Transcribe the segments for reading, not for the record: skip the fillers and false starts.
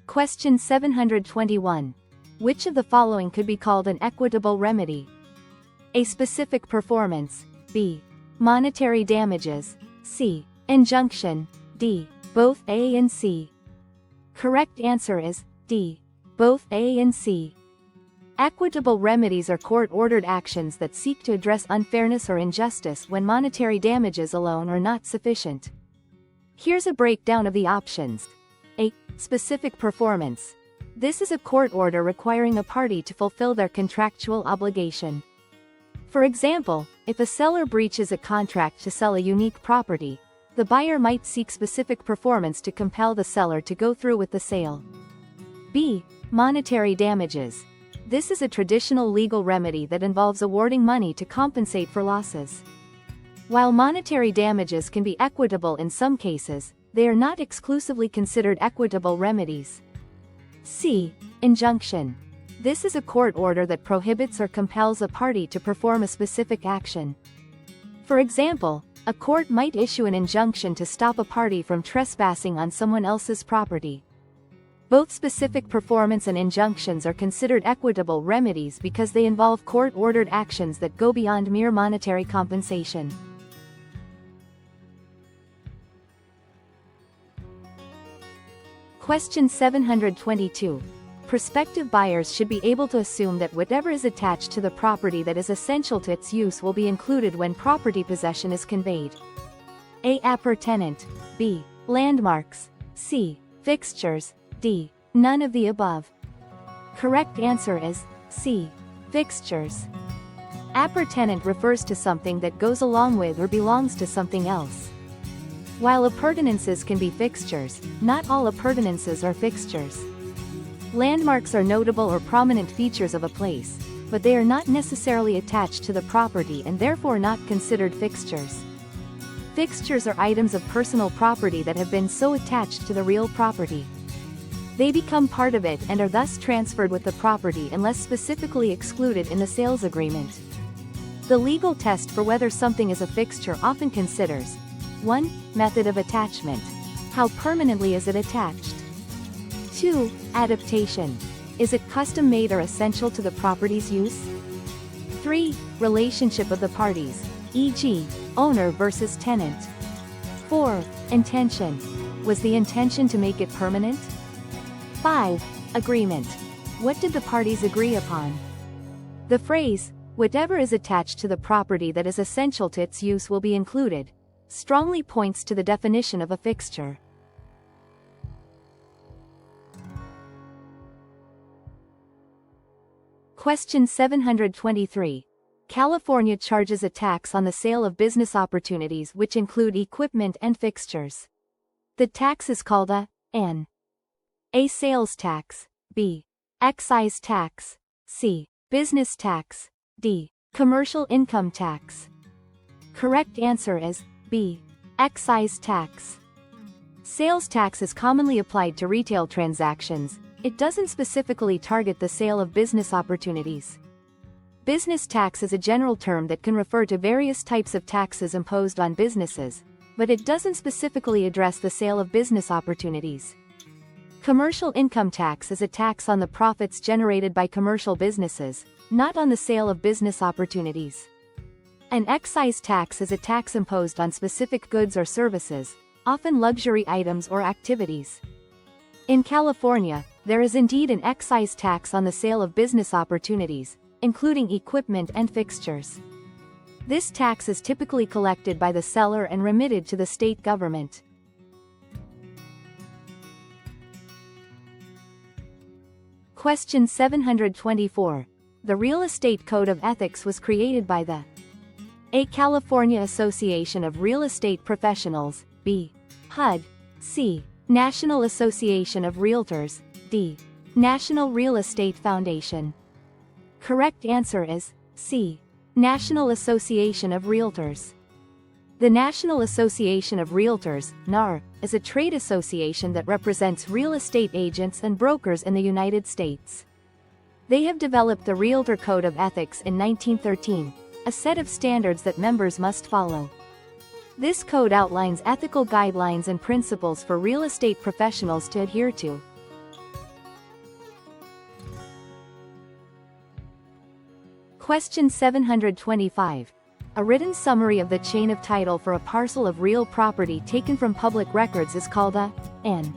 Question 721. Which of the following could be called an equitable remedy? A. Specific performance. B. Monetary damages. C. Injunction. D. Both A and C. Correct answer is D. Both A and C. Equitable remedies are court-ordered actions that seek to address unfairness or injustice when monetary damages alone are not sufficient. Here's a breakdown of the options. A. Specific performance. This is a court order requiring a party to fulfill their contractual obligation. For example, if a seller breaches a contract to sell a unique property, the buyer might seek specific performance to compel the seller to go through with the sale. B. Monetary damages. This is a traditional legal remedy that involves awarding money to compensate for losses. While monetary damages can be equitable in some cases, they are not exclusively considered equitable remedies. C. Injunction. This is a court order that prohibits or compels a party to perform a specific action. For example, a court might issue an injunction to stop a party from trespassing on someone else's property. Both specific performance and injunctions are considered equitable remedies because they involve court-ordered actions that go beyond mere monetary compensation. Question 722. Prospective buyers should be able to assume that whatever is attached to the property that is essential to its use will be included when property possession is conveyed. A. Appurtenant. B. Landmarks. C. Fixtures. D. None of the above. Correct answer is C. Fixtures. Appurtenant refers to something that goes along with or belongs to something else. While appurtenances can be fixtures, not all appurtenances are fixtures. Landmarks are notable or prominent features of a place, but they are not necessarily attached to the property and therefore not considered fixtures. Fixtures are items of personal property that have been so attached to the real property. They become part of it and are thus transferred with the property unless specifically excluded in the sales agreement. The legal test for whether something is a fixture often considers 1. Method of attachment. How permanently is it attached? 2. Adaptation. Is it custom-made or essential to the property's use? 3. Relationship of the parties, e.g., owner versus tenant. 4. Intention. Was the intention to make it permanent? 5. Agreement. What did the parties agree upon? The phrase, whatever is attached to the property that is essential to its use will be included, strongly points to the definition of a fixture. Question 723. California charges a tax on the sale of business opportunities which include equipment and fixtures. The tax is called an A. Sales tax. B. Excise tax. C. Business tax. D. Commercial income tax. Correct answer is B. Excise tax. Sales tax is commonly applied to retail transactions. It doesn't specifically target the sale of business opportunities. Business tax is a general term that can refer to various types of taxes imposed on businesses, but it doesn't specifically address the sale of business opportunities. Commercial income tax is a tax on the profits generated by commercial businesses, not on the sale of business opportunities. An excise tax is a tax imposed on specific goods or services, often luxury items or activities. In California, there is indeed an excise tax on the sale of business opportunities, including equipment and fixtures. This tax is typically collected by the seller and remitted to the state government. Question 724. The Real Estate Code of Ethics was created by the A. California Association of Real Estate Professionals, B. HUD, C. National Association of Realtors, D. National Real Estate Foundation. Correct answer is C. National Association of Realtors. The National Association of Realtors, NAR, is a trade association that represents real estate agents and brokers in the United States. They have developed the Realtor Code of Ethics in 1913, a set of standards that members must follow. This code outlines ethical guidelines and principles for real estate professionals to adhere to. Question 725. A written summary of the chain of title for a parcel of real property taken from public records is called an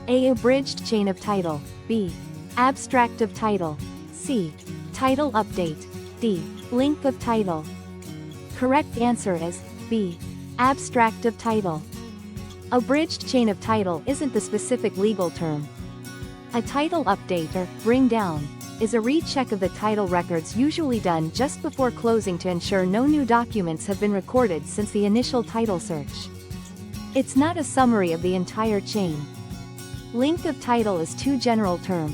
A. Abridged chain of title. B. Abstract of title. C. Title update. D. Link of title. Correct answer is B. Abstract of title. Abridged chain of title isn't the specific legal term. A title update or bring down is a recheck of the title records, usually done just before closing to ensure no new documents have been recorded since the initial title search. It's not a summary of the entire chain. Link of title is too general term.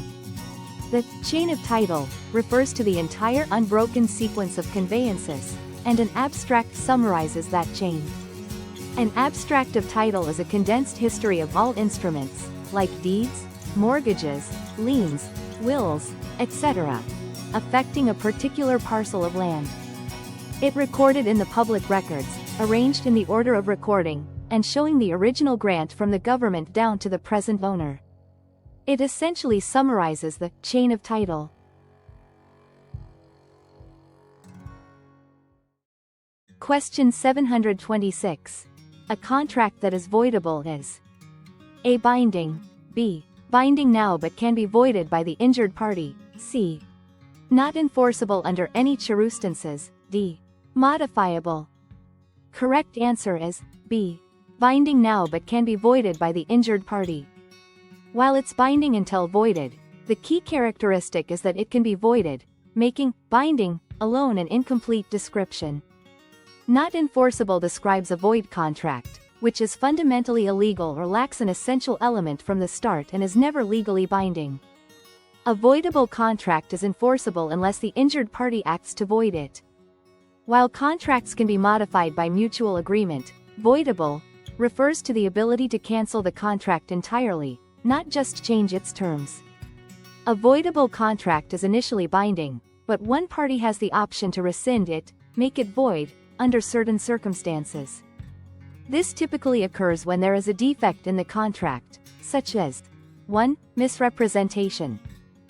The chain of title refers to the entire unbroken sequence of conveyances, and an abstract summarizes that chain. An abstract of title is a condensed history of all instruments, like deeds, mortgages, liens, wills, etc., affecting a particular parcel of land. It recorded in the public records, arranged in the order of recording, and showing the original grant from the government down to the present owner. It essentially summarizes the chain of title. Question 726. A contract that is voidable is A. Binding. B. Binding now but can be voided by the injured party. C. Not enforceable under any circumstances. D. Modifiable. Correct answer is B. Binding now but can be voided by the injured party. While it's binding until voided, the key characteristic is that it can be voided, making binding alone an incomplete description. Not enforceable describes a void contract, which is fundamentally illegal or lacks an essential element from the start and is never legally binding. A voidable contract is enforceable unless the injured party acts to void it. While contracts can be modified by mutual agreement, voidable refers to the ability to cancel the contract entirely, not just change its terms. A voidable contract is initially binding, but one party has the option to rescind it, make it void, under certain circumstances. This typically occurs when there is a defect in the contract, such as 1. Misrepresentation.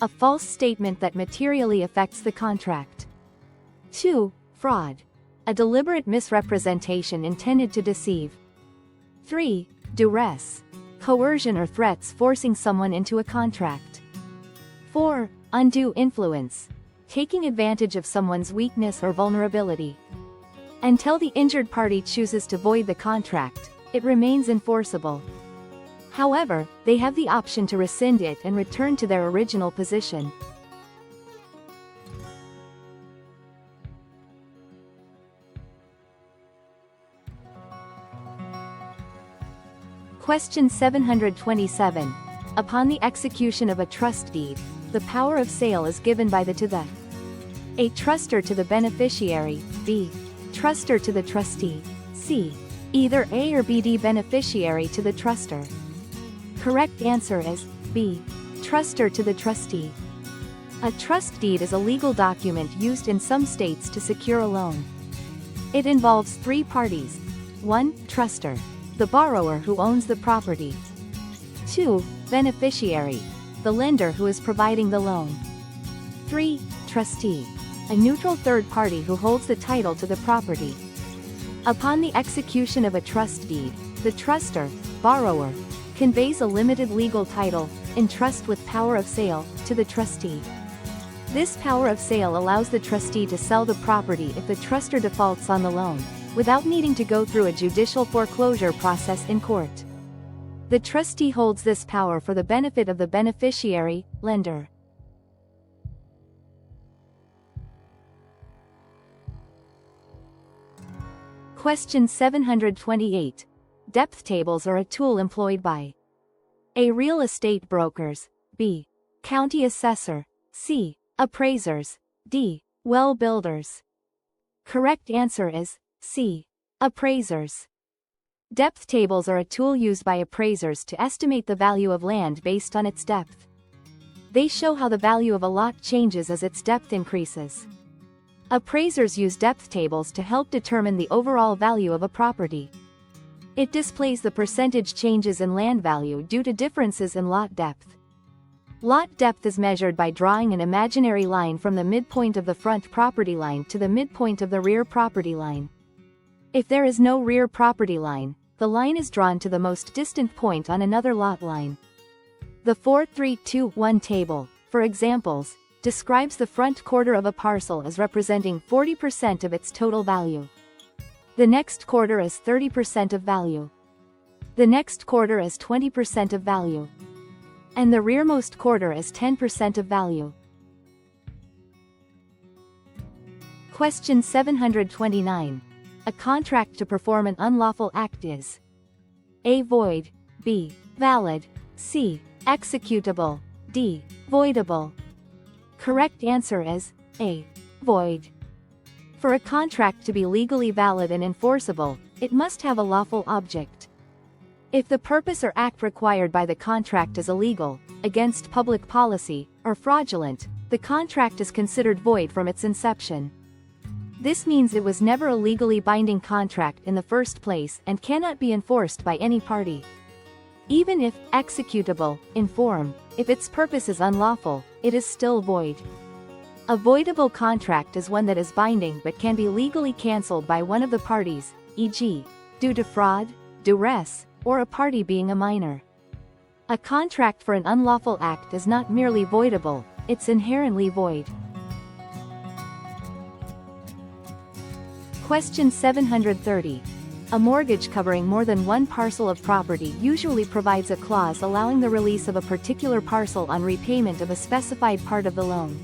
A false statement that materially affects the contract. 2. Fraud. A deliberate misrepresentation intended to deceive. 3. Duress. Coercion or threats forcing someone into a contract. 4. Undue influence. Taking advantage of someone's weakness or vulnerability. Until the injured party chooses to void the contract, it remains enforceable. However, they have the option to rescind it and return to their original position. Question 727. Upon the execution of a trust deed, the power of sale is given by the to the A. Truster to the beneficiary. B. Truster to the trustee. C. Either A or B. D. Beneficiary to the truster. Correct answer is B. Truster to the trustee. A trust deed is a legal document used in some states to secure a loan. It involves three parties. 1. Truster, the borrower who owns the property. 2. Beneficiary, the lender who is providing the loan. 3. Trustee, a neutral third party who holds the title to the property. Upon the execution of a trust deed, the truster, borrower, conveys a limited legal title, in trust with power of sale, to the trustee. This power of sale allows the trustee to sell the property if the truster defaults on the loan, without needing to go through a judicial foreclosure process in court. The trustee holds this power for the benefit of the beneficiary, lender. Question 728. Depth tables are a tool employed by A. Real estate brokers. B. County assessor. C. Appraisers. D. Well builders. Correct answer is C. Appraisers. Depth tables are a tool used by appraisers to estimate the value of land based on its depth. They show how the value of a lot changes as its depth increases. Appraisers use depth tables to help determine the overall value of a property. It displays the percentage changes in land value due to differences in lot depth. Lot depth is measured by drawing an imaginary line from the midpoint of the front property line to the midpoint of the rear property line. If there is no rear property line, the line is drawn to the most distant point on another lot line. The 4-3-2-1 table, for examples, describes the front quarter of a parcel as representing 40% of its total value. The next quarter as 30% of value. The next quarter as 20% of value. And the rearmost quarter as 10% of value. Question 729. A contract to perform an unlawful act is A. Void, B. Valid, C. Executable, D. Voidable. Correct answer is A. Void. For a contract to be legally valid and enforceable, it must have a lawful object. If the purpose or act required by the contract is illegal, against public policy, or fraudulent, the contract is considered void from its inception. This means it was never a legally binding contract in the first place and cannot be enforced by any party. Even if executable in form, if its purpose is unlawful, it is still void. A voidable contract is one that is binding but can be legally cancelled by one of the parties, e.g., due to fraud, duress, or a party being a minor. A contract for an unlawful act is not merely voidable, it's inherently void. Question 730. A mortgage covering more than one parcel of property usually provides a clause allowing the release of a particular parcel on repayment of a specified part of the loan.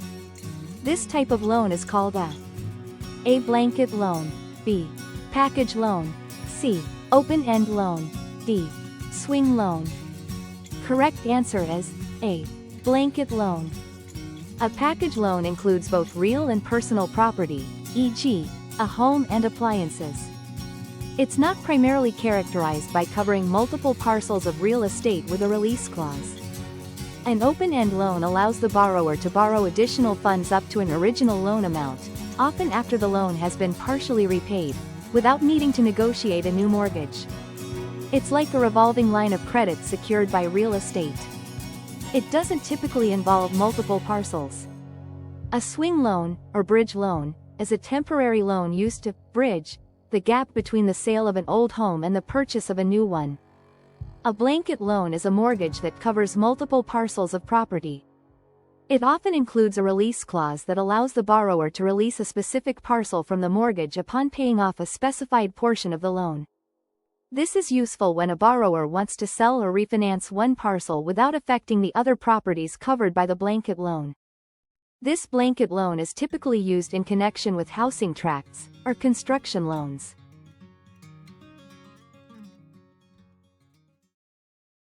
This type of loan is called a blanket loan, B. Package loan, C. Open-end loan, D. Swing loan. Correct answer is A. Blanket loan. A package loan includes both real and personal property, e.g., a home and appliances. It's not primarily characterized by covering multiple parcels of real estate with a release clause. An open-end loan allows the borrower to borrow additional funds up to an original loan amount, often after the loan has been partially repaid, without needing to negotiate a new mortgage. It's like a revolving line of credit secured by real estate. It doesn't typically involve multiple parcels. A swing loan, or bridge loan, is a temporary loan used to bridge the gap between the sale of an old home and the purchase of a new one. A blanket loan is a mortgage that covers multiple parcels of property. It often includes a release clause that allows the borrower to release a specific parcel from the mortgage upon paying off a specified portion of the loan. This is useful when a borrower wants to sell or refinance one parcel without affecting the other properties covered by the blanket loan. This blanket loan is typically used in connection with housing tracts or construction loans.